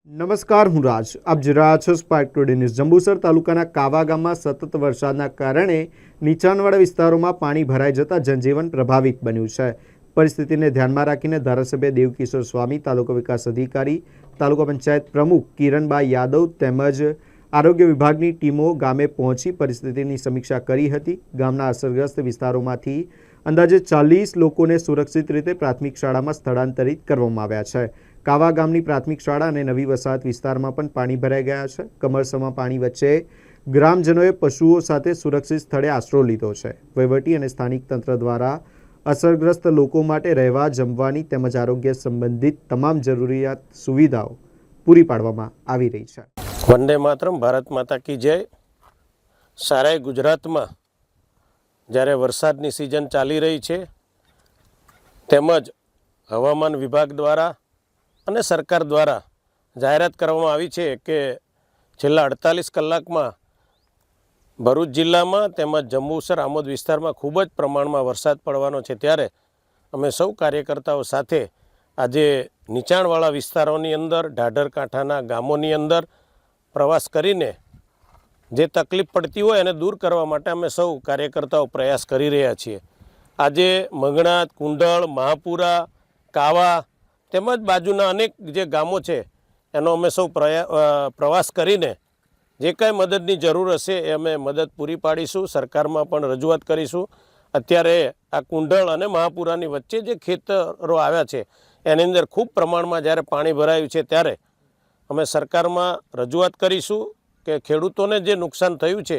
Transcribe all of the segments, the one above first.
નમસ્કાર, હું રાજ. આપ જોઈ રહ્યા છો સ્પાર્ક ટુડે ન્યૂઝ. જંબુસર તાલુકાના કાવા ગામમાં સતત વરસાદના કારણે નીચાણવાળા વિસ્તારોમાં પાણી ભરાઈ જતા જનજીવન પ્રભાવિત બન્યું છે. પરિસ્થિતિને ધ્યાનમાં રાખીને ધારાસભ્ય દેવકિશોર સ્વામી, તાલુકા વિકાસ અધિકારી, તાલુકા પંચાયત પ્રમુખ કિરણબા યાદવ તેમજ આરોગ્ય વિભાગની ટીમો ગામે પહોંચી પરિસ્થિતિની સમીક્ષા કરી હતી. ગામના અસરગ્રસ્ત વિસ્તારોમાંથી અંદાજે 40 લોકોને સુરક્ષિત રીતે પ્રાથમિક શાળામાં સ્થળાંતરિત કરવામાં આવ્યા છે. કાવા ગામની પ્રાથમિક શાળા અને નવી વસાહત વિસ્તારમાં પણ પાણી ભરાઈ ગયા છે. કમરસમાં પાણી વચ્ચે ગ્રામજનોએ પશુઓ સાથે સુરક્ષિત સ્થળે આશરો લીધો છે. વહીવટી અને સ્થાનિક તંત્ર દ્વારા અસરગ્રસ્ત લોકો માટે રહેવા, જમવાની તેમજ આરોગ્ય સંબંધિત તમામ જરૂરિયાત સુવિધાઓ પૂરી પાડવામાં આવી રહી છે. વંદે માતરમ, ભારત માતા કી જય. સારા ગુજરાતમાં જ્યારે વરસાદની સિઝન ચાલી રહી છે તેમજ હવામાન વિભાગ દ્વારા અને સરકાર દ્વારા જાહેરાત કરવામાં આવી છે કે છેલ્લા 48 કલાકમાં ભરૂચ જિલ્લામાં તેમજ જંબુસર આમોદ વિસ્તારમાં ખૂબ જ પ્રમાણમાં વરસાદ પડવાનો છે. ત્યારે અમે સૌ કાર્યકર્તાઓ સાથે આજે નીચાણવાળા વિસ્તારોની અંદર, ઢાઢર કાંઠાના ગામોની અંદર પ્રવાસ કરીને જે તકલીફ પડતી હોય એને દૂર કરવા માટે અમે સૌ કાર્યકર્તાઓ પ્રયાસ કરી રહ્યા છીએ. આજે મંગણાત, કુંડળ, મહાપુરા, કાવા તેમજ બાજુના અનેક જે ગામો છે એનો અમે સૌ પ્રવાસ કરીને જે કાંઈ મદદની જરૂર હશે એ અમે મદદ પૂરી પાડીશું. સરકારમાં પણ રજૂઆત કરીશું. અત્યારે આ કુંડળ અને મહાપુરાની વચ્ચે જે ખેતરો આવ્યા છે એની અંદર ખૂબ પ્રમાણમાં જ્યારે પાણી ભરાયું છે ત્યારે અમે સરકારમાં રજૂઆત કરીશું કે ખેડૂતોને જે નુકસાન થયું છે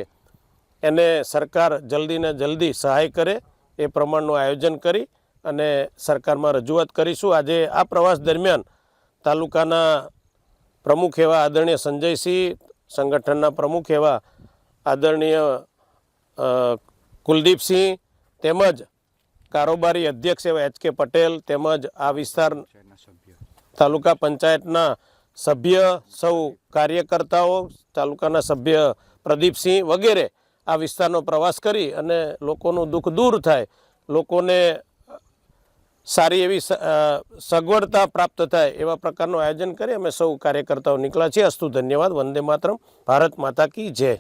એને સરકાર જલ્દીને જલ્દી સહાય કરે એ પ્રમાણનું આયોજન કરી અને સરકારમાં રજૂઆત કરીશું. આજે આ પ્રવાસ દરમિયાન તાલુકાના પ્રમુખ એવા આદરણીય સંજયસિંહ, સંગઠનના પ્રમુખ એવા આદરણીય કુલદીપસિંહ તેમજ કારોબારી અધ્યક્ષ એવા HK પટેલ તેમજ આ વિસ્તાર તાલુકા પંચાયતના સભ્ય, સૌ કાર્યકર્તાઓ, તાલુકાના સભ્ય પ્રદીપસિંહ વગેરે આ વિસ્તારનો પ્રવાસ કરી અને લોકોનું દુઃખ દૂર થાય, લોકોને સારી એવી સગવડતા પ્રાપ્ત થાય એવા પ્રકારનું આયોજન કરી અમે સૌ કાર્યકર્તાઓ નીકળ્યા છીએ. અસ્તુ, ધન્યવાદ. વંદે માતરમ. ભારત માતા કી જય.